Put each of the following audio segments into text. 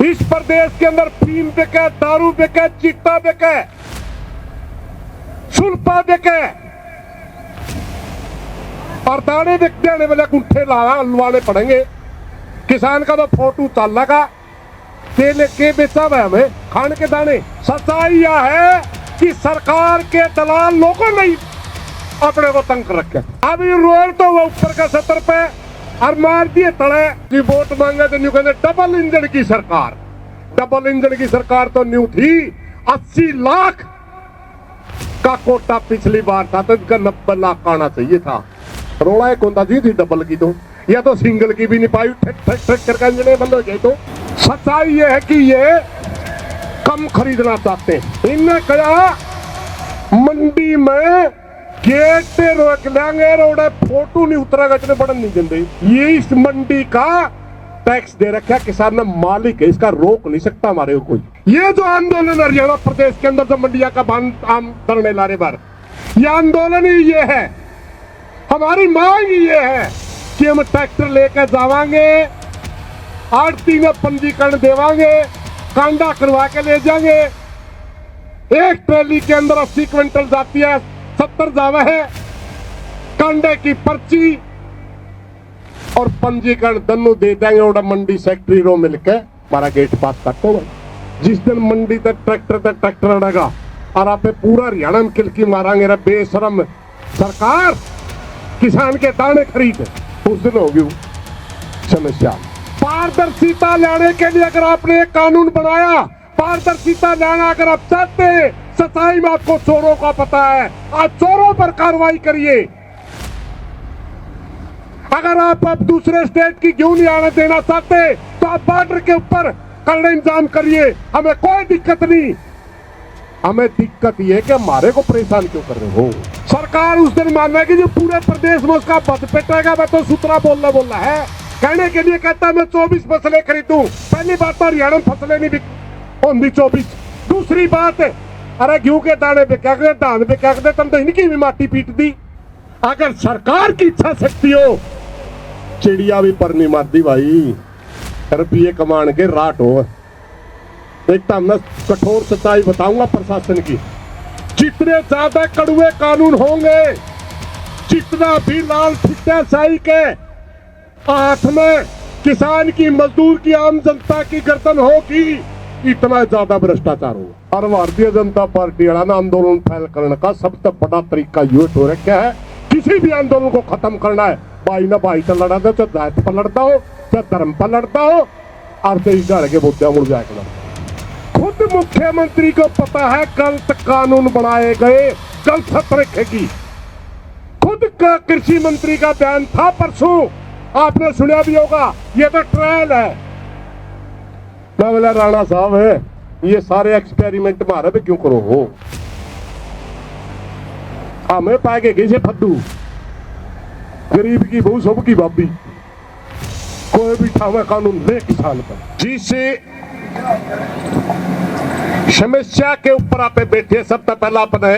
इस प्रदेश के अंदर फीम बिके, दारू बिके, चिट्टा बिके, सुल्फा बिके और दाने बिकते आने वाले गुंठे लवाने पड़ेंगे। किसान का तो फोटो चल लगा, तेल के बेचा हुआ हमें खाने के दाने। सच्चाई यह है कि सरकार के दलाल लोगों ने अपने को तंग कर रखे। अभी रोड तो वो ऊपर का 70 पे और मार दिए तड़े कि वोट मांगे तो न्यू कहते डबल इंजन की सरकार। डबल इंजन की सरकार तो न्यू थी। 80 लाख का कोटा पिछली बार था तो इनका 90 लाख आना चाहिए था। रोड़ा एक होता जी थी डबल की तो, या तो सिंगल की भी नहीं पाई, ठक ठक ठक करके इंजन बंद हो जाए। तो सच्चाई ये है कि ये कम खरीदना चाहते हैं। इनने कहा मंडी में गेट पे रोक लेंगे, रोड फोटो नहीं उतरेगा, इतने बढ़न नहीं देंगे। ये इस मंडी का टैक्स दे रखा, किसान ने मालिक है, इसका रोक नहीं सकता हमारे को कोई। ये जो आंदोलन हरियाणा प्रदेश के अंदर जो मंडिया का बंद आम धरने लाने पर, यह आंदोलन ही ये है, हमारी मांग ये है कि हम ट्रैक्टर लेकर जावांगे, आड़ती में पंजीकरण देवांगे, कांडा करवा के ले जाएंगे। एक ट्रेली के अंदर 80 क्विंटल जाती है, 70 जावा है, कांडे की पर्ची और पंजीकरण दोनों दे देंगे। और मंडी सेक्रेटरी रो मिलकर हमारा गेट पास करते हो। जिस दिन मंडी तक ट्रैक्टर अड़ेगा और आप पूरा हरियाणा में किलकी मारांगे, रे बेशरम सरकार किसान के दाने खरीद, उस दिन होगी समस्या। पारदर्शिता लाने के लिए अगर आपने एक कानून बनाया, पारदर्शिता लाना अगर आप चाहते, सच्चाई में आपको चोरों का पता है, आज चोरों पर कार्रवाई करिए। अगर आप अब दूसरे स्टेट की क्यों नहीं आने देना चाहते तो आप बॉर्डर के ऊपर करने इंतजाम करिए, हमें कोई दिक्कत नहीं। हमें दिक्कत ये कि हमारे को परेशान क्यों कर रहे हो। सरकार उस दिन मानना है कि जो पूरे प्रदेश में उसका बद पेटेगा। मैं तो सूत्रा बोलना है, कहने के लिए कहता है मैं 24 फसलें खरीदूं। पहली बात तो हरियाणा में फसलें नहीं होंगी 24। दूसरी बात, अरे गेहूं के दाने बिका के, धान बिका के, तुम तो इनकी भी माटी पीट दी। अगर सरकार की इच्छा शक्ति हो, चिड़िया भी पर नहीं मारती भाई, रुपये कमान के राट हो। एक तो मैं कठोर सच्चाई बताऊंगा प्रशासन की, जितने ज्यादा कड़वे कानून होंगे, जितना भी लाल ठिट्टा शाही के हाथ में किसान की, मजदूर की, आम जनता की गर्दन होगी, इतना ज्यादा भ्रष्टाचार होगा। और भारतीय जनता पार्टी आंदोलन फैल करने का सबसे बड़ा तरीका ये हो रखा है, किसी भी आंदोलन को खत्म करना है, भाई ना भाई से लड़ा दो, चाहे जात पर लड़ता हो, चाहे धर्म पर लड़ता हो, और तेईस के मुद्दे मुड़ जाएगा। खुद मुख्यमंत्री को पता है गलत कानून बनाए गए, गलत छत रखेगी। खुद का कृषि मंत्री का बयान था परसों, आपने सुना भी होगा, ये तो ट्रायल है। मैं बोला राणा साहब है, ये सारे एक्सपेरिमेंट मारे पे क्यों करो हो, हमें पाएंगे कैसे फद्दू, गरीब की बहू सब की भाभी, कोई भी ठावा कानून ले किसान पर। जिसे समस्या के ऊपर आप बैठे, सबसे पहला अपने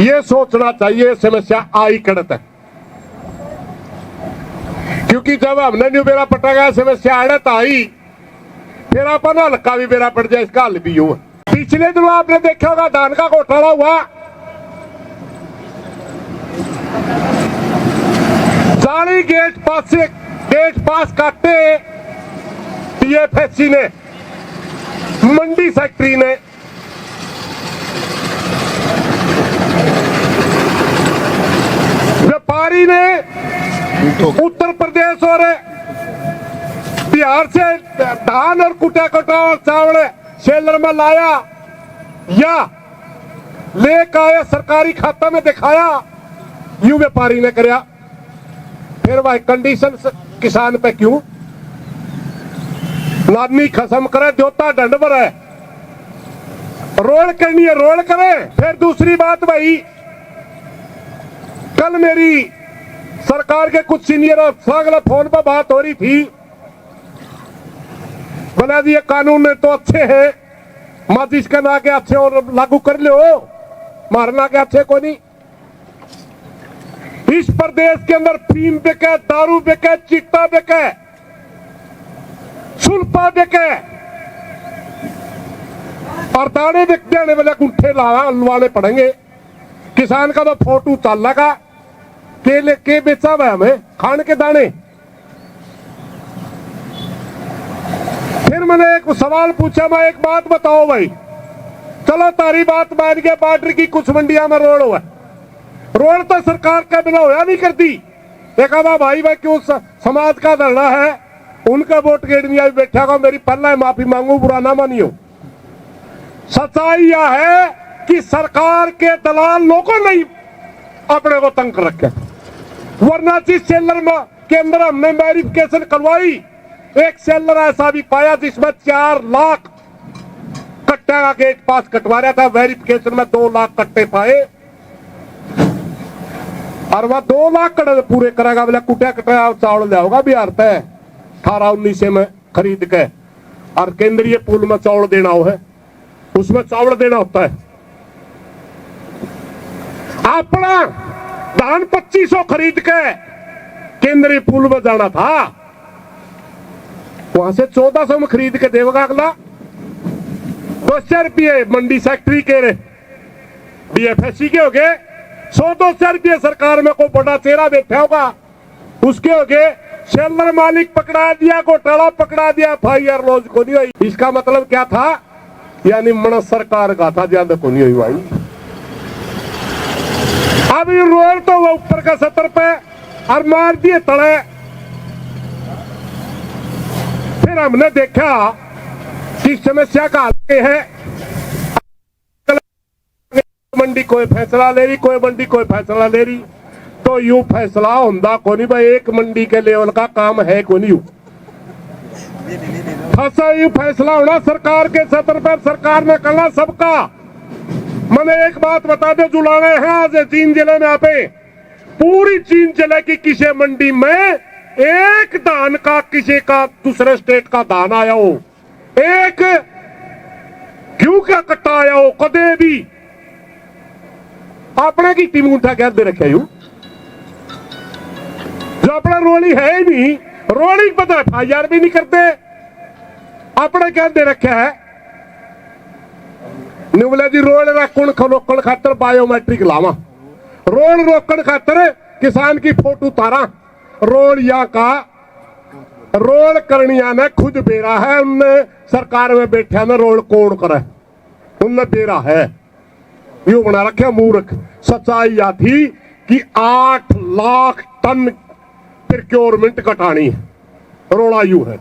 ये सोचना चाहिए समस्या आई कड़त है, क्योंकि जब हमने न्यू बेरा पटेगा समस्या अड़त आई, फिर अपन हल्का भी बेरा पड़ जाए, इसका हल भी हो। पिछले दिनों आपने देखा होगा धान का घोटाला हुआ, जाली गेट पास काटे टीएफएससी ने, मंडी सेक्रेटरी ने, व्यापारी ने, उत्तर प्रदेश और बिहार से धान और कुटा और चावल सेलर में लाया या लेकर आया, सरकारी खाता में दिखाया, यूं व्यापारी ने कराया। फिर वह कंडीशन किसान पे क्यों नानी खसम करे, जोता दंड पर है, रोल करनी है रोल करे। फिर दूसरी बात भाई, कल मेरी सरकार के कुछ सीनियर अफसर फोन पर बात हो रही थी, बना दिए कानून में तो अच्छे हैं, मत इसका ना के अच्छे और लागू कर लो, मारना के अच्छे को नहीं। इस प्रदेश के अंदर फीम बिके, दारू बिके, चिट्टा बिके, सुल्फा बिके, और दाने बिक जाने वाले गुंठे लवाने पड़ेंगे। किसान का तो फोटो चल लगा, केले के बेचा हुआ हमें खाने के दाने। फिर मैंने एक सवाल पूछा, मैं एक बात बताओ भाई, चलो तारी बात मान के बॉर्डर की कुछ मंडिया में रोड हुआ, रोड तो सरकार का बिना होया नहीं करती। एक आधा भाई क्यों समाज का धरना है, उनका वोट गेड़िया बैठा को मेरी पहला माफी मांगू, बुरा ना मानियो। सच्चाई यह है कि सरकार के दलाल लोगों ने अपने को तंग कर रखे, वरना जिस सेलर के अंदर हमने वेरिफिकेशन करवाई, एक सेलर ऐसा भी पाया जिसमें 4 लाख कट्टे का गेट पास कटवा रहा था, वेरिफिकेशन में 2 लाख कट्टे पाए, और वह 2 लाख कट्टे पूरे करेगा, बोला कुटिया कटा चावल लियाओगा बिहार पे 18-19 में खरीद के, और केंद्रीय पूल में चावल देना हो है, उसमें चावल देना होता है। अपना धान 2500 खरीद के केंद्रीय पूल में जाना था, वहां से 1400 में खरीद के देगा अगला। 200 रुपये मंडी सेक्रेटरी के डीएफएससी के हो गए, 100-200 रुपये सरकार में कोई बड़ा चेहरा बैठा होगा उसके हो गए। शेलर मालिक पकड़ा दिया, घोटाला पकड़ा दिया, FIR लॉन्च को नहीं हुई। इसका मतलब क्या था, यानी मन सरकार का था, ज्यादा को नहीं हुई भाई। अब ये रोड तो वो ऊपर का 70 पे और मार दिए तड़े। फिर हमने देखा कि समस्या का हल है, मंडी कोई फैसला ले रही, कोई मंडी कोई फैसला ले रही, तो यूं फैसला होंदा को नहीं भाई, एक मंडी के लेवल का काम है को नहीं। फंसा यूं फैसला होना सरकार के सतर पर, सरकार ने करना सबका। मैंने एक बात बता दो, जुलाने हैं आज चीन जिले में, आप पूरी चीन जिले की किसी मंडी में एक धान का, किसी का दूसरे स्टेट का धान आया हो, एक क्यों क्या कट्टा आया हो, कदे भी अपने की टीम उठा क्या दे रखे यू, जो अपना रोली है ही नहीं, रोली पता FIR भी नहीं करते, अपने क्या दे रखे है। बोला जी रोड रोकण खातर बायोमेट्रिक लावा, रोड रोकण खातर किसान की फोटो तारा, रोड या का रोड करनिया ने खुद बेरा है, उनने सरकार में बैठा ने रोड कौन करे, उनने बेरा है, यू बना रखे मूर्ख। सच्चाई यह थी कि 8 लाख टन प्रोक्योरमेंट घटानी है, रोड़ा यू है।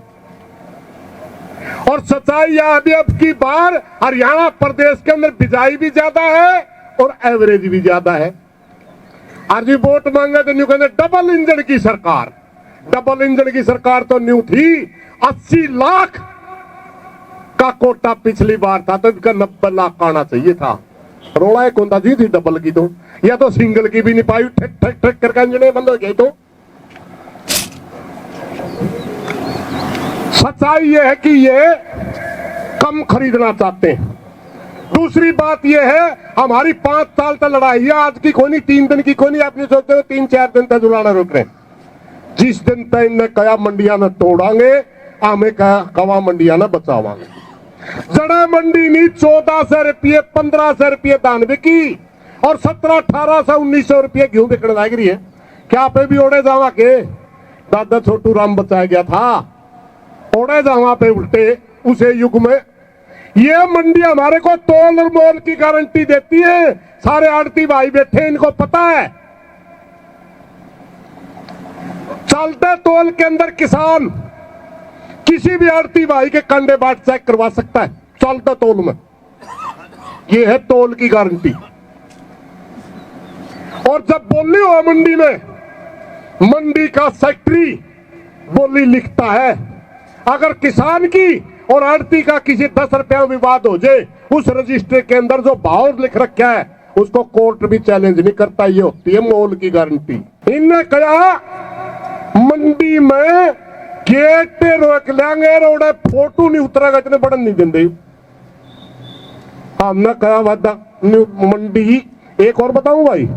और सच्चाई यह अभी अब की बार हरियाणा प्रदेश के अंदर बिजाई भी ज्यादा है और एवरेज भी ज्यादा है। आज भी वोट मांगे तो न्यू कहते डबल इंजन की सरकार, डबल इंजन की सरकार तो न्यू थी। 80 लाख का कोटा पिछली बार था, तो इनका 90 लाख आना चाहिए था। रोड़ा एक होता जी थी डबल की, तो या तो सिंगल की भी नहीं पाई, ठक ठक ठक करके इंजने बंद हो गए। तो सच्चाई ये है कि ये कम खरीदना चाहते हैं। दूसरी बात ये है, हमारी 5 साल तक लड़ाई है, आज की कोई नहीं, 3 दिन की कोई नहीं। आपने सोचते हो 3-4 दिन तक जुलाना रोक रहे, जिस दिन तक इनने कया मंडिया में तोड़ांगे, हमें कवा मंडिया में बचावांगे। जड़ा मंडी नहीं 1400 रुपये 1500 रुपये दान बिकी, और 1700-1800-1900 रुपये गेहूं बिकने लग रही है। क्या पे भी ओढ़े जावा के दादा छोटू राम बचाया गया था, ओढ़े जावा पे उल्टे उसे युग में। ये मंडी हमारे को तोल और मोल की गारंटी देती है, सारे आड़ती भाई बैठे, इनको पता है। चलते तोल के अंदर किसान किसी भी आड़ती भाई के कंडे बाट चेक करवा सकता है, चलते तोल में। ये है तोल की गारंटी। और जब बोली हो मंडी में, मंडी का सेक्रेटरी बोली लिखता है, अगर किसान की और आड़ती का किसी 10 रुपया विवाद हो जाए, उस रजिस्टर के अंदर जो भाव लिख रखा है उसको कोर्ट भी चैलेंज नहीं करता। ये होती है मोल की गारंटी। इनने कहा मंडी में गेट रोक लेंगे, रोड फोटो नहीं उतरेगा, इतने बढ़न नहीं देंगे। हमने कहा वादा मंडी। एक और बताऊं भाई,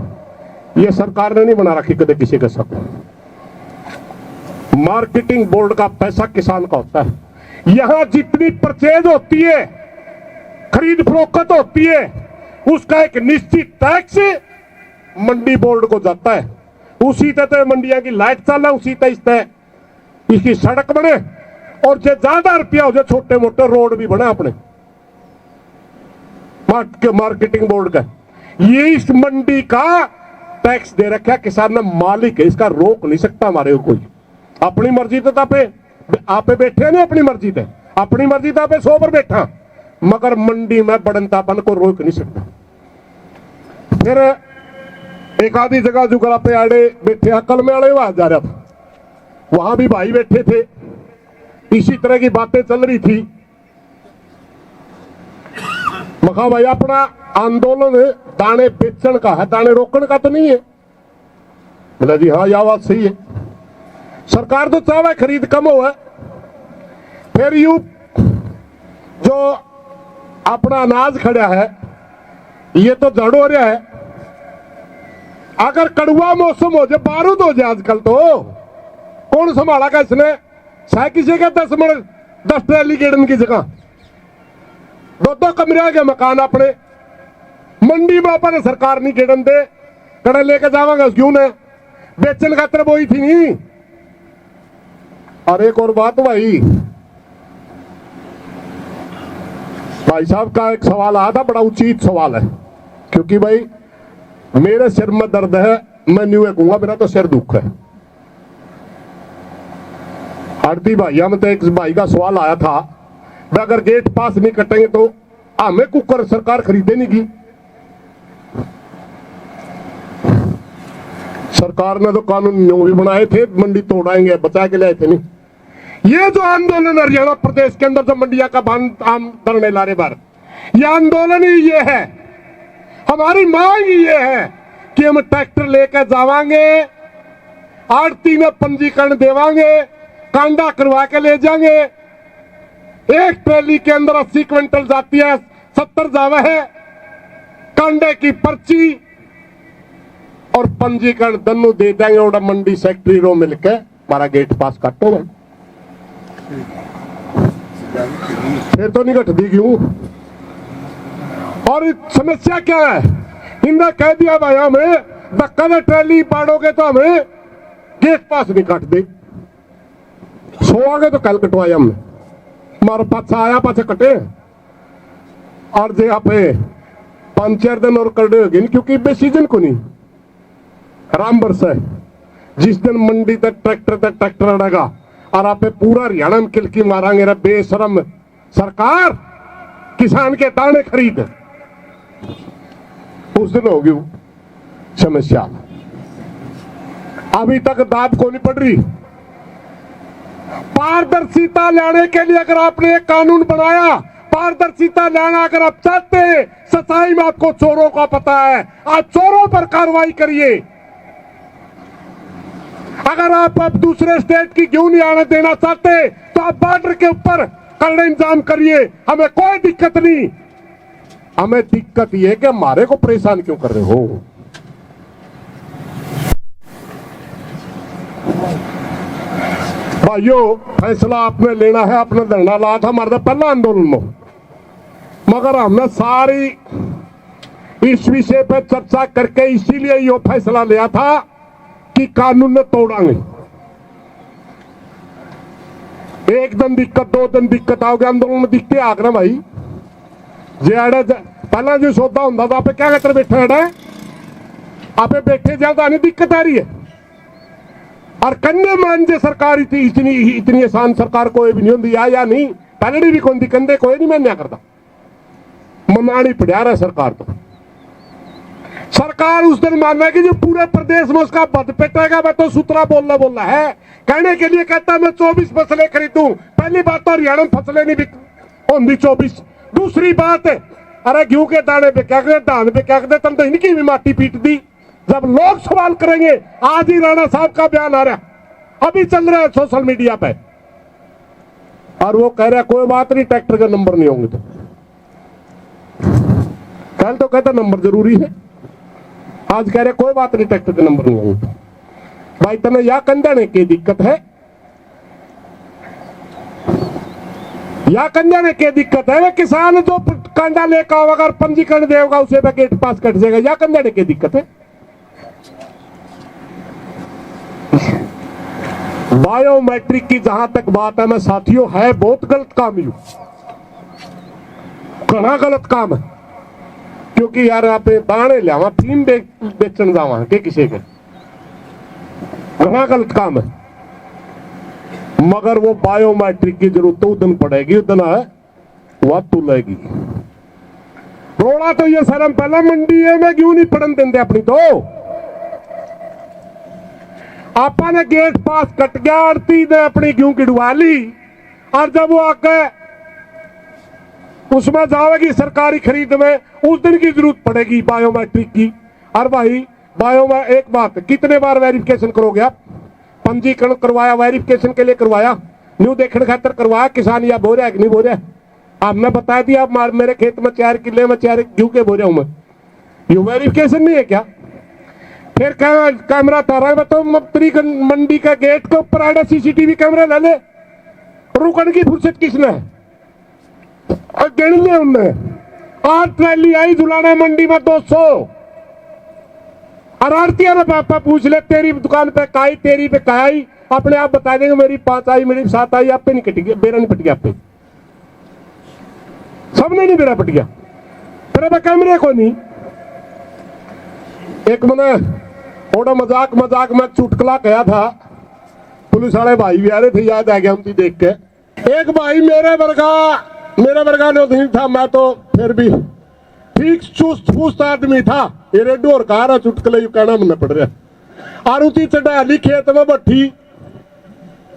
ये सरकार ने नहीं बना रखी कदे किसी के साथ। मार्केटिंग बोर्ड का पैसा किसान का होता है। यहां जितनी परचेज होती है खरीद फरोख्त होती है, उसका एक निश्चित टैक्स मंडी बोर्ड को जाता है। उसी तरह मंडिया की लाइट चला, उसी तरह इसकी सड़क बने, और जो ज्यादा रुपया हो जाए छोटे मोटे रोड भी बने अपने मार्केटिंग बोर्ड का। ये इस मंडी का टैक्स दे रखा है, किसान मालिक है, इसका रोक नहीं सकता हमारे को कोई। अपनी मर्जी तो आप बैठे नहीं, अपनी मर्जी थे, अपनी मर्जी तो आप 100 पर बैठा, मगर मंडी में बड़नतापन को रोक नहीं सकता। फिर एक आधी जगह जुगला पे आड़े बैठे, अकल में आड़े वहां जा रहा था, वहां भी भाई बैठे थे, इसी तरह की बातें चल रही थी। मखा भाई अपना आंदोलन दाने बेचने का है, दाने रोकने का तो नहीं है। बोला जी हाँ, यह बात सही है, सरकार तो चाहे खरीद कम हो। फिर यू जो अपना अनाज खड़ा है ये तो जड़ हो रहा है, अगर कड़ुआ मौसम हो जाए, बारूद हो जाए आजकल, तो कौन संभालेगा इसने? किसी का 10 ट्रैली गेड़न की जगह 2-2 कमरे के मकान अपने मंडी में अपन सरकार नहीं गेड़न दे, कड़े लेके जावांगा क्यों ने बेचन खातर वो ही थी नहीं। और एक और बात भाई साहब का एक सवाल आया था, बड़ा उचित सवाल है, क्योंकि भाई मेरे सिर में दर्द है, मैं न्यू कहूंगा, मेरा तो सिर दुख है। आरती भाइया में तो एक भाई का सवाल आया था, अगर गेट पास नहीं कटेंगे तो हमें कुकर सरकार खरीदे नहीं की। सरकार ने तो कानून भी बनाए थे, मंडी तोड़ाएंगे, बचा के लाए थे नहीं। ये जो आंदोलन हरियाणा प्रदेश के अंदर जो मंडिया का बंद आम धरने ला रहे बार, ये आंदोलन ही ये है, हमारी मांग ही ये है कि हम ट्रैक्टर लेकर जावांगे, आड़ती में पंजीकरण देवांगे, कांडा करवा के ले जाएंगे। एक ट्रैली के अंदर 80 क्विंटल जाती है, 70 जावा है, कांडे की पर्ची और पंजीकरण दोनों दे देंगे, और मंडी सेक्रेटरी रो मिलकर हमारा गेट पास काटो। फिर तो नहीं घटती क्यों? और समस्या क्या है? इन्हें कह दिया भाई हमें धक्का में ट्रैली पाड़ोगे तो हमें गेट पास नहीं काट दे, सोओगे तो कल कटवाया हमने, मारो पाछा आया पाछा कटे। और जे आप 5-4 दिन और कर दोगे, क्योंकि बे सीजन को नहीं राम बरस है, जिस दिन मंडी तक ट्रैक्टर अड़ेगा और आप पूरा हरियाणा में किलकी मारांगे, रे बेशरम सरकार किसान के दाने खरीद, उस दिन होगी समस्या। अभी तक दाद को नहीं पड़ रही। पारदर्शिता लाने के लिए अगर आपने एक कानून बनाया, पारदर्शिता लाना अगर आप चाहते हैं, सच्चाई में आपको चोरों का पता है, आज चोरों पर कार्रवाई करिए। अगर आप अब दूसरे स्टेट की क्यों नहीं आने देना चाहते, तो आप बॉर्डर के ऊपर कड़े इंतजाम करिए, हमें कोई दिक्कत नहीं। हमें दिक्कत यह कि हमारे को परेशान क्यों कर रहे हो? भाइयों, फैसला आपने लेना है, अपना धरना लाया था हमारे पहला आंदोलन में, मगर हमने सारी इस विषय पर चर्चा करके इसीलिए ये फैसला लिया था कि कानून ने तोड़ांगे। एक दिन दिक्कत, 2 दिन दिक्कत आओगे, आंदोलन में दिखते आगरा भाई जे पहला जो सौदा होता था, आप क्या कहते बैठे आप बैठे ज्यादा नहीं दिक्कत आ रही है। और कन्ने मान जे सरकार थी, इतनी आसान सरकार कोई भी नहीं होती, या नहीं पहले भी कौन थी, कंधे कोई नहीं मान्या करता, मनानी पड़ा रहा सरकार। तो सरकार उस दिन मानना है कि जो पूरे प्रदेश में उसका बद पेटेगा, मैं तो सूत्रा बोलना है, कहने के लिए कहता मैं 24 फसलें खरीदूं। पहली बात तो हरियाणा में फसलें नहीं होंगी 24। दूसरी बात, अरे गेहूं के दाने पे क्या करे, धान पे क्या करे, तुम तो इनकी भी माटी पीट दी। जब लोग सवाल करेंगे, आज ही राणा साहब का बयान आ रहा, अभी चल रहा है सोशल मीडिया पे, और वो कह रहा कोई बात नहीं, ट्रैक्टर का नंबर नहीं होंगे। तो कल तो कहता नंबर जरूरी है, आज कह रहे कोई बात नहीं, ट्रैक्टर के नंबर नहीं होंगे। भाई तने या कंधे की दिक्कत है, या कंधे की दिक्कत है। वे किसान जो कांडा लेकर आओ, अगर पंजीकरण देगा उसे पे गेट पास कट जाएगा, या कंधे की दिक्कत है। बायोमेट्रिक की जहां तक बात है, मैं साथियों है बहुत गलत काम ही, घना गलत काम है। क्योंकि यार आप बाणे लियावा फीम बेचन जावा के किसी के, घना गलत काम है। मगर वो बायोमेट्रिक की जरूरत उदन पड़ेगी, उदन है वह तुलेगी। रोड़ा तो ये शर्म पहला मंडी है, मैं क्यों नहीं पढ़न देंगे अपनी तो। आपा ने गेट पास कट गया, आड़ती ने अपनी क्यों किड़वा ली, और जब वो आके उसमें जाएगी सरकारी खरीद में, उस दिन की जरूरत पड़ेगी बायोमेट्रिक की। और भाई एक बात, कितने बार वेरिफिकेशन करोगे आप? पंजीकरण करवाया, वेरिफिकेशन के लिए करवाया, न्यू देखने खातर करवाया, किसान या बो रहा है कि नहीं बो रहा है? आपने बता दिया आप मेरे खेत में 4 किले में 4 क्यों के बो रहा हूं मैं, ये वेरिफिकेशन नहीं है क्या? फिर कैमरा तारा तो मंडी का गेट के ऊपर आड़ा सीसीटीवी कैमरा ले ले, रुकन की फुर्सत किसने है? गिन ले उनने। आज ट्रैली आई जुलाना मंडी में 200, और आरती ने पापा पूछ ले तेरी दुकान पे काई, तेरी पे काई, अपने आप बता देंगे मेरी 5 आई, मेरी 7 आई, आप पे नहीं कटी, बेरा नहीं पट गया, आप पे सबने नहीं बेरा पट गया, फिर अब कैमरे को नहीं। एक मैंने थोड़ा मजाक में चुटकला कहा था, पुलिस वाले भाई भी आ रहे थे, याद आ गया उनकी देख के। एक भाई मेरे वर्गा नहीं था, मैं तो फिर भी ठीक चुस्त फुस्त आदमी था, ये रेडो और कार चुटकले यू कहना मन पड़ रहा। और उसी चढ़ाली खेत में बट्ठी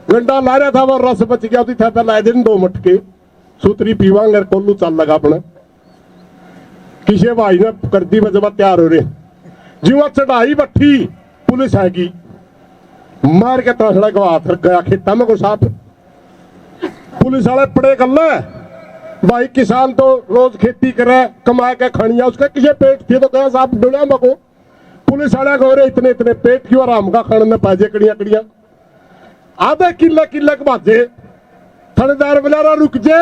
गंडा ला रहा था, वो रस बच गया, उसी था ला दिन 2 मटके सूतरी पीवांगे, कोल्लू चल लगा अपने। किसी भाई ने कर दी बजबा तैयार हो रहे, जीवा चढ़ाई बट्ठी पुलिस आएगी, मार के ताशड़ा को हाथ रख गया खेता में को साथ। पुलिस वाले पड़े गल भाई, किसान तो रोज खेती करे कमा के खानिया, उसका किसे पेट थी तो कहा साहब डुड़ा मको। पुलिस वाले कह रहे इतने पेट क्यों, आराम का खाने में पाजे कड़िया आधे किले के बाजे। थानेदार बोला रुक जे,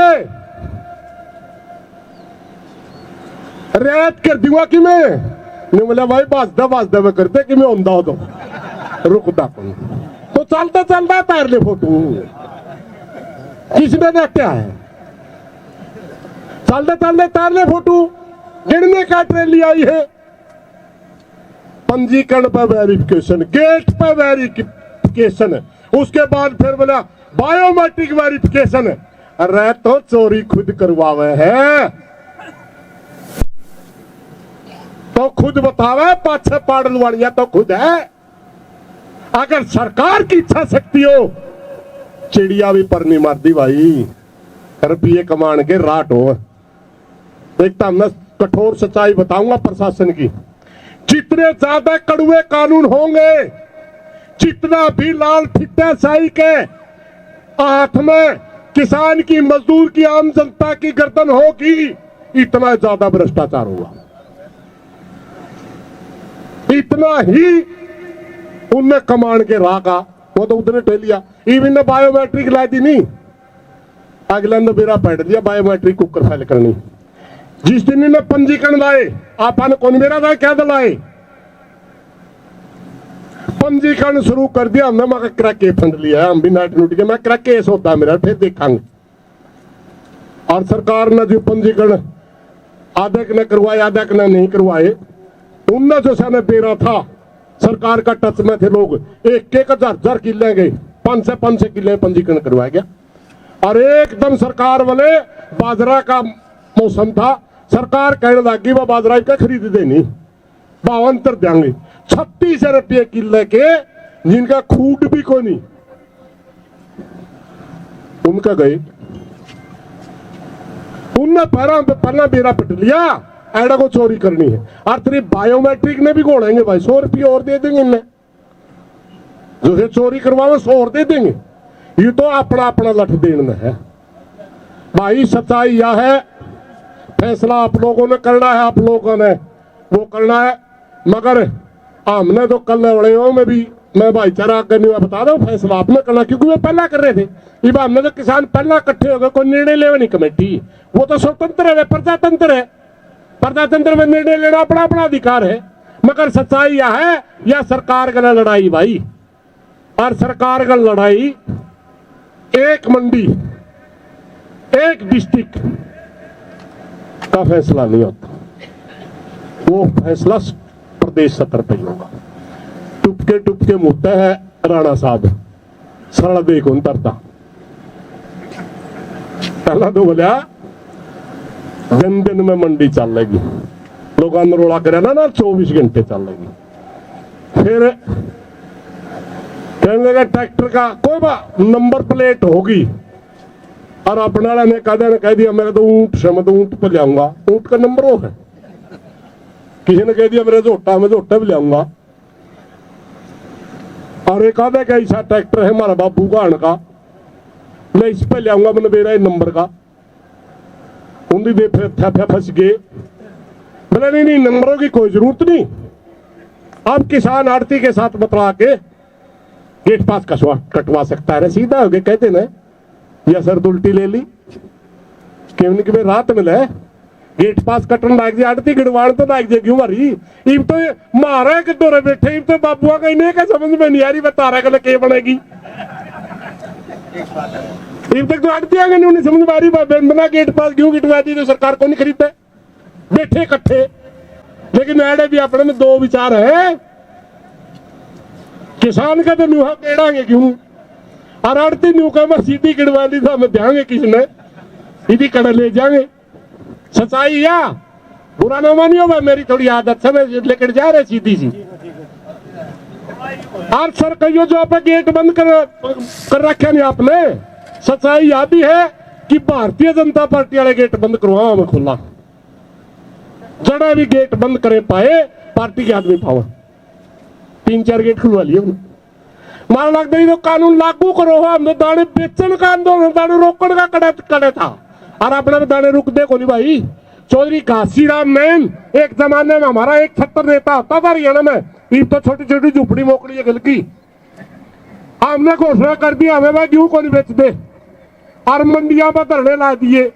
रियायत कर दूंगा कि मैं बोला भाई बाजदा मैं करते कि मैं आंदा हो तो रुकता तो चलता तार ले फोटो, किसने देखा है? चलते तार ले फोटो, गिनने का ट्रेली आई है। पंजीकरण पर वेरिफिकेशन, गेट पर वेरिफिकेशन, उसके बाद फिर बोला बायोमेट्रिक वेरिफिकेशन। अरे तो चोरी खुद करवावे है तो खुद बतावे, पाछे पाड़ल वालिया तो खुद है। अगर सरकार की इच्छा शक्ति हो, चिड़िया भी पर नहीं मारती भाई, रुपये कमान के राट हो। एक तो मैं कठोर सच्चाई बताऊंगा प्रशासन की, जितने ज्यादा कड़वे कानून होंगे, जितना भी लाल फिट्टा साई के हाथ में किसान की, मजदूर की, आम जनता की गर्दन होगी, इतना ज्यादा भ्रष्टाचार होगा, इतना ही उनने कमान के रागा। वो तो उतने टेलिया इवन ने बायोमेट्रिक ला दी नहीं, अगले ने बेरा पड़ दिया बायोमेट्रिक कुकर फाइल करनी। जिस दिन इन्हें पंजीकरण लाए, आपने कौन मेरा था क्या दलाए, पंजीकरण शुरू कर दिया हमने, मैं क्रैके फंड लिया, हम भी नाट नूट के, मैं क्रैकेस होता मेरा, फिर देखेंगे। और सरकार ने जो पंजीकरण आधे ने करवाए, आधे ने नहीं करवाए, उनने जो साने बेरा था, सरकार का टच में थे लोग, 1,000 किले गए, 5 से 5 किले पंजीकरण करवाया गया। और एकदम सरकार वाले, बाजरा का मौसम था, सरकार कहने लगी वो बाजरा का खरीद देनी, 52 देंगे, 36 रुपये किले के, जिनका खूट भी कोई नहीं, उनका गए। उनने पहला बेरा पट लिया, एडा को चोरी करनी है। और तेरी बायोमेट्रिक ने भी घोड़ेंगे भाई, 100 रुपये और दे देंगे इन्हें, जो चोरी करवाओ 100 और दे देंगे। ये तो अपना लठ देना है भाई। सच्चाई यह है, फैसला आप लोगों ने करना है, आप लोगों ने वो करना है। मगर हमने तो कल में भी मैं भाईचारा करने में बता रहा हूँ, फैसला आपने करना, क्योंकि वे पहला कर रहे थे। ये बात में तो किसान पहला इकट्ठे हो गए, कोई निर्णय लेवे नहीं कमेटी, वो तो स्वतंत्र है, प्रजातंत्र है। प्रजातंत्र में निर्णय लेना अपना अपना अधिकार है। मगर सच्चाई यह है, यह सरकार का लड़ाई भाई, और सरकार का लड़ाई एक मंडी एक डिस्ट्रिक्ट का फैसला नहीं होता, वो फैसला प्रदेश सतर पे ही होगा। टुपके टुपके मुद्दा है राणा साहब, सरल देख उतरता पहला तो बोलिया दिन दिन में मंडी चलेगी, लोग ने रोला करे ना 24 घंटे चलेगी। फिर कहने लगा ट्रैक्टर का कोई नंबर प्लेट होगी, और अपने वाले ने कह दिया मेरे तो ऊंट से, मैं तो ऊंट पे ले आऊंगा, ऊंट का नंबर वो है। किसी ने कह दिया मेरे झोटा, मैं झोटे भी ले आऊंगा। और एक आधा का ऐसा ट्रैक्टर है हमारा बाबू का आने का, मैं इस पे ले आऊंगा, मैंने मेरा नंबर का। उन्हीं दे फिर फंस गए, बोले नहीं नहीं नंबरों की कोई जरूरत नहीं। अब किसान आड़ती के साथ बतला के गेट पास कटवा सकता है, सीधा हो गए। कहते ना या सर उल्टी ले ली कि भाई रात मिले गेट पास कटन लाग जाए, आड़ती गिड़वाण तो लाग जाएगी हमारी। इब तो मारा कि दौरे बैठे, इब तो बाबुआ का इन्हें क्या समझ में नहीं आ रही, बता रहा के बनेगी। इब तक तो आड़ती आ गई, उन्हें समझ में आ रही बना गेट पास क्यों गिटवा दी, तो सरकार को नहीं खरीदते, बैठे इकट्ठे। लेकिन ऐडे भी अपने में दो विचार है, किसान का तो न्यूहा केड़ांगे क्यों, और आड़ती न्यू का मैं सीधी गिड़वा दी तो हमें देंगे किसने, सीधी कड़ ले जाएंगे। सच्चाई या बुरा ना मानियो, मेरी थोड़ी आदत से मैं लेकर जा रहे सीधी सी। और सर कहियो जो आप गेट बंद कर रखे नहीं आपने, सच्चाई यह भी है कि भारतीय जनता पार्टी वाले गेट बंद करवाओ हमें खुला, जड़ा भी गेट बंद करे पाए पार्टी के आदमी पाओ। 3-4 गेट खुलवा लिए मारा लगता है तो कानून लागू करो। हमने दाने बेचन का आंदोलन, दाने रोकने का कड़े था, और अपने दाने रुक दे को नहीं भाई। चौधरी घासीराम मैन एक जमाने में हमारा एक छत्तर नेता होता था हरियाणा में, इब तो छोटी छोटी झुपड़ी मोकड़ी है की। हमने घोषणा कर दी हमें भाई क्यों को नहीं बेच दे, और मंडिया पर धरने ला दिए।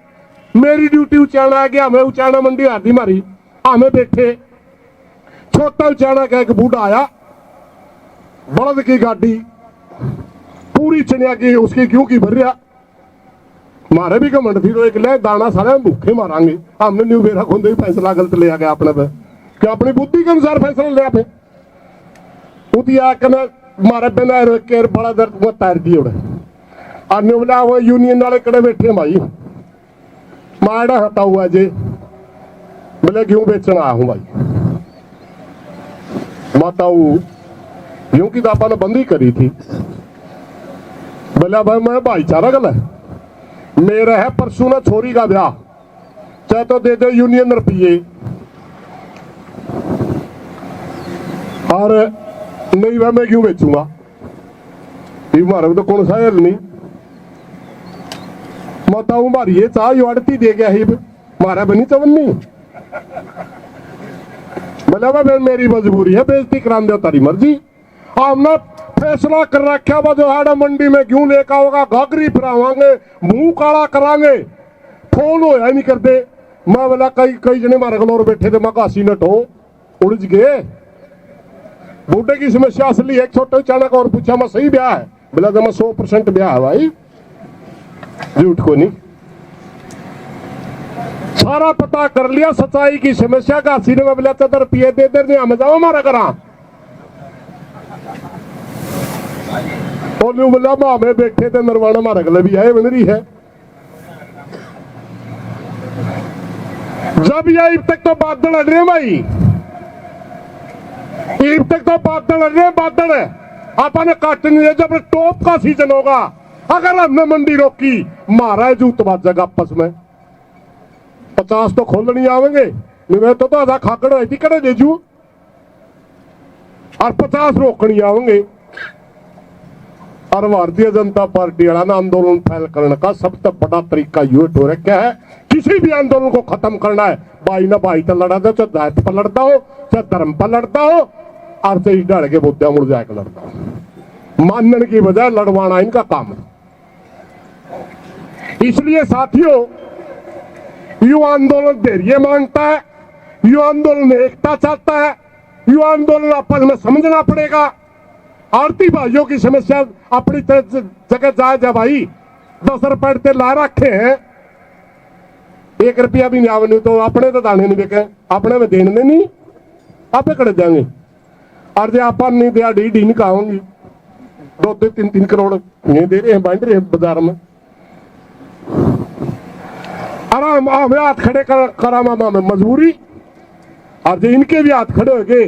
मेरी ड्यूटी उचाना आ गया, हमें उचाना मंडी आती मारी, हमें बैठे। छोटा उचाना का एक बूढ़ा आया, बड़द की गाड़ी पूरी चनिया की उसकी क्यों की भर रहा, मारे भी घमंड थी, तो एक ले दाना सारे भूखे मारांगे। हमने न्यू बेरा खोंदे फैसला गलत लिया गया अपने पे, क्या अपनी बुद्धि के अनुसार फैसला लिया पे। मारे बिना केर बड़ा दर्द वो तैर दिए अन्य बोला वो यूनियन वाले कड़े बैठे भाई, माड़ा हटा हुआ जे, बोले क्यों बेचना आया हूं भाई, बताऊ क्योंकि तो आपने बंदी करी थी। बोला भाई मैं भाईचारा गल है, मेरा है परसों ना छोरी का ब्याह, चाहे तो दे दो यूनियन रुपये, और नहीं भाई मैं क्यों बेचूंगा, हमारे तो कौन सा है नहीं। बताऊ मारी ये चाह यो अड़ती दे गया ही मारा बनी चवन्नी। बोला भाई मेरी मजबूरी है, बेइज्जती करा दो तारी मर्जी। हमने फैसला कर रखा वो जो हाड़ा मंडी में क्यों लेकर होगा, घाघरी फिरावांगे, मुंह काला करांगे, फोन हो नहीं करते। मैं बोला कई जने मारे गलोर बैठे थे, मैं काशी नट हो उड़ गए। बूढ़े की समस्या असली है, छोटे अचानक और पूछा मैं सही ब्याह है, बोला तो मैं 100% ब्याह है भाई, झूठ को नहीं। सारा पता कर लिया सच्चाई की समस्या का। सीने में बोला 70 रुपये दे दे, हमें जाओ हमारा करा। और बोला हमें बैठे थे नरवाना हमारे गले भी आए बन रही है। जब ये अब तक तो बादल अड़ रहे भाई, अब तक तो बादल अड़ रहे, बादल है आपने काट नहीं दिया। जब टॉप का सीजन होगा, अगर हमने मंडी रोकी मारा जूत बाजेगा आपस में। 50 तो खोलनी आवेंगे, नहीं तो आधा खाकड़ होती कड़े देजू, और 50 रोकनी आवेंगे। और भारतीय जनता पार्टी वाला आंदोलन फैल करने का सबसे बड़ा तरीका ये हो रखा है, किसी भी आंदोलन को खत्म करना है, भाई ना भाई तो लड़ा दो, चाहे जात पर लड़ता हो, चाहे धर्म पर लड़ता हो, और चाहे डर के मुद्दे मुड़ जाकर लड़ता हो। मानने की बजाय लड़वाना इनका काम है। इसलिए साथियों, युवा आंदोलन धैर्य मांगता है, युवा आंदोलन एकता चाहता है, युवा आंदोलन आपस में समझना पड़ेगा। आरती भाइयों की समस्या अपनी जगह जायज है भाई। 10 रुपए ते ला रखे हैं, 1 रुपया भी नहीं आवने, तो अपने तो दाने नहीं बेके, अपने में देने नहीं, आपे कड़े जाएंगे। और जो आप नहीं दिया डी नहीं खाओगी, 2-3 करोड़ ये दे रहे हैं, बांट रहे हैं बाजार में। आराम हाथ खड़े करा मामा में मजबूरी, और जो इनके भी हाथ खड़े हो गए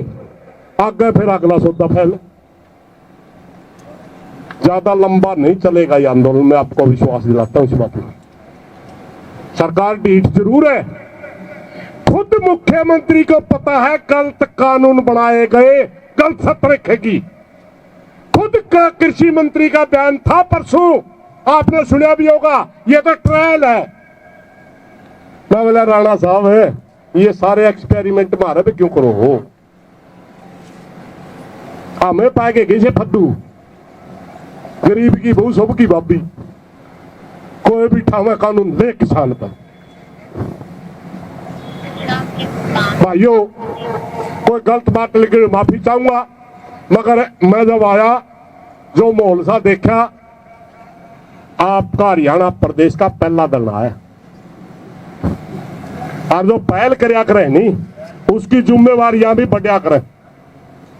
आगे फिर अगला सौदा फैल। ज्यादा लंबा नहीं चलेगा ये आंदोलन, मैं आपको विश्वास दिलाता हूं इस बात में। सरकार ढीठ जरूर है, खुद मुख्यमंत्री को पता है गलत कानून बनाए गए, गलत सत्र रखेगी। खुद का कृषि मंत्री का बयान था परसों, आपने सुना भी होगा, ये तो ट्रायल है। मैं बोला राणा साहब है, ये सारे एक्सपेरिमेंट मारे पे क्यों करो हो, हमें पाएंगे कैसे फद्दू, गरीब की बहू सब की भाभी, कोई भी ठावा कानून ले किसान पर। भाइयों, कोई गलत बात लिखे माफी चाहूंगा, मगर मैं जब आया जो माहौल सा देखा, आपका हरियाणा प्रदेश का पहला दल आया, और जो पहल करया करे नहीं उसकी जिम्मेवारियां भी बढ़िया करें।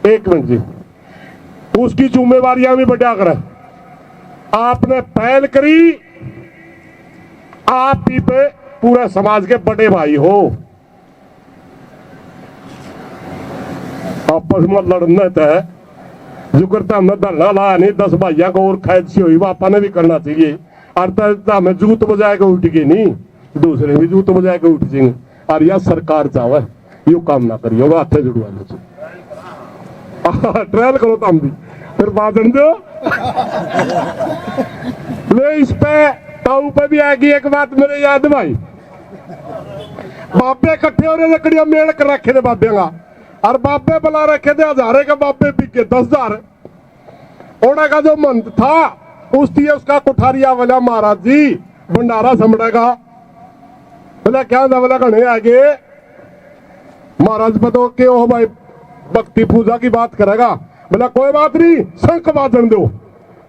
1 मिनट जी, उसकी जिम्मेवारियां भी बढ़िया करें। आपने पहल करी, आप ही पे पूरे समाज के बड़े भाई हो, आपस में लड़ने तय जो करता हमने धरना लाया नहीं, 10 भाइयों को और खैद सी हुई, आपा ने भी करना चाहिए। और हमें जूत बजाए के उठ गए नहीं, दूसरे भी जूत बजाए के उठ जाएंगे। और यह सरकार चाहे यू काम ना करिए, हाथे जुड़वाने से ट्रायल करो तुम भी, फिर बाजन दो ले। इस पे ताऊ पे भी आएगी एक बात मेरे याद भाई, बाबे इकट्ठे हो रहे लकड़ियां मेड़ कर रखे थे बाबे का, और बाबे बुला रखे थे 1000 के बाबे बिके 10,000। ओड़ा का जो मंत था उसकी उसका कुठारिया वाला महाराज जी भंडारा समझेगा, बोला क्या था, बोला घने आगे महाराज बतो के हो भाई भक्ति पूजा की बात करेगा, बोला कोई बात नहीं शंख बाजन दो।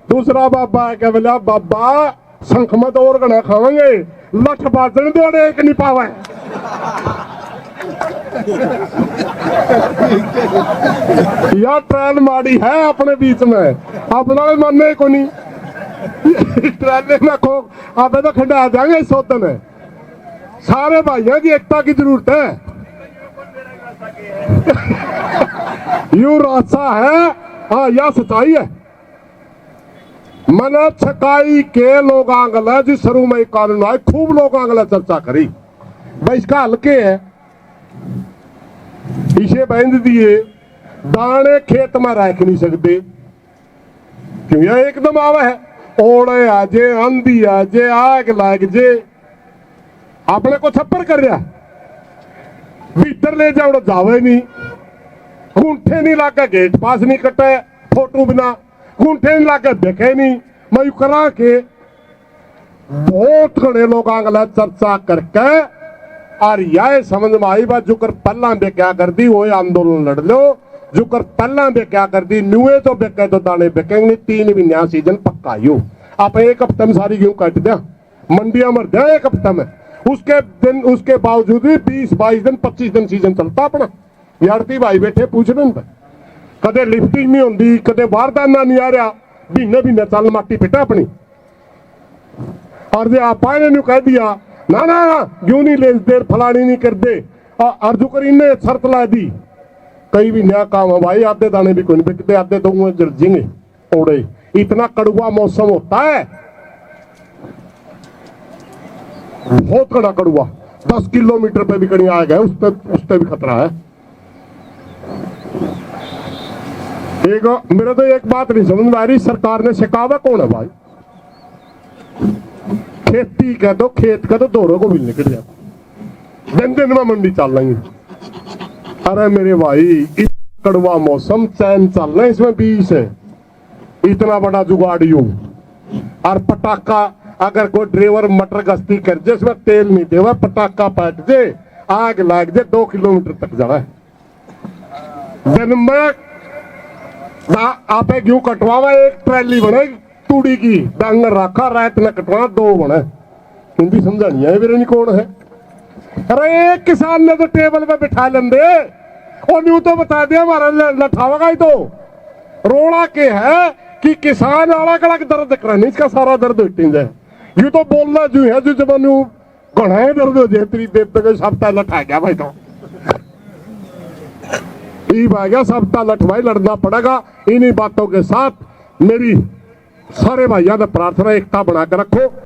दूसरा बाबा है क्या, बोला बाबा शंख मत और घना खावेंगे, लठ बाजन दो, एक नहीं पावे। यह ट्रेल माड़ी है अपने बीच में, अपना भी मानने को नहीं ट्रेल में खो आप तो खंडा जाएंगे सोतन है। सारे भाइयों की एकता की जरूरत है। यू रास्ता है, हाँ यह सच्चाई है। मन छकाई के लोग आंगल जिस शुरू में कानून आए, खूब लोग आंगल चर्चा करी भाई, इसका हल्के है, इसे बांध दिए, दाने खेत में रख नहीं सकते क्यों, यह एकदम आवा है, ओड़े आजे आंधी आजे आग लाग जे, आपने को छप्पर कर रहा भीतर ले जाओ जावे नहीं, गुंठे नहीं लाके गेट पास नहीं कटे, फोटो बिना गुंठे नहीं लाके देखे नहीं, मैं करा के बहुत घने लोग आंगला चर्चा करके और यह समझ में आई बात, जुकर पहला बे क्या कर दी वो आंदोलन लड़ लो, जुकर पहला बे क्या कर दी न्यूए तो बेके तो दाने बेकेंगे, 3 महीना सीजन पक्का यू, आप 1 हफ्ते में सारी गेहूं काट दिया, मंडिया मर दिया 1 हफ्ते में, उसके दिन उसके बावजूद भी 20-22 दिन 25 दिन सीजन चलता अपना। यारती भाई बैठे पूछ रहे हैं, कदे लिफ्टिंग नहीं होंगी, कदे बारदाना नहीं आ रहा, महीने महीने चल माटी पिटा अपनी। और जो आप ने कह दिया ना ना क्यों नहीं ले देर फलानी नहीं कर दे, अर्जु कर इन्हें शर्त ला दी, कई भी नया काम है भाई, आधे दाने भी कोई नहीं बिकते, आधे तो जर्जेंगे ओड़े। इतना कड़वा मौसम होता है, बहुत कड़ा कड़वा, 10 किलोमीटर पे भी कहीं आ गए, उस पे भी खतरा है। मेरे तो एक बात नहीं समझ में आ रही, सरकार ने सिखावा कौन है भाई, खेती कह दो, खेत का तो दोनों को मिलने के लिए दिन दिन में मंडी चल रही है। अरे मेरे भाई इस कड़वा मौसम चैन चल रहा है, इसमें 20 है, इतना बड़ा जुगाड़ी हूं। और पटाखा अगर कोई ड्राइवर मटर गश्ती कर जे, इसमें तेल नहीं देवा, पटाखा फट जे, आग लग जे, 2 किलोमीटर तक जाना है। दिन में आप गेहूं कटवावा, एक ट्रैली बने तूड़ी की, डांगर रखा, रात में कटवा 2 बने। हिंदी समझानी है मेरे नहीं कौन है। अरे एक किसान ने तो टेबल पे बिठा लेंदे, और न्यू तो बता दिया हमारा लठावागा ही तो रोड़ा के है कि किसान अलग अलग दर्द करानी, इसका सारा दर्द उठिंद है। यू तो बोलना जो है जो जब घना दर्द हो जाए, तेरी देव तक सप्ताह लठा गया भाई, तो आ गया सप्ताह लठ भाई, लड़ना पड़ेगा। इन्हीं बातों के साथ मेरी सारे भाइयों ने प्रार्थना, एकता बना कर रखो।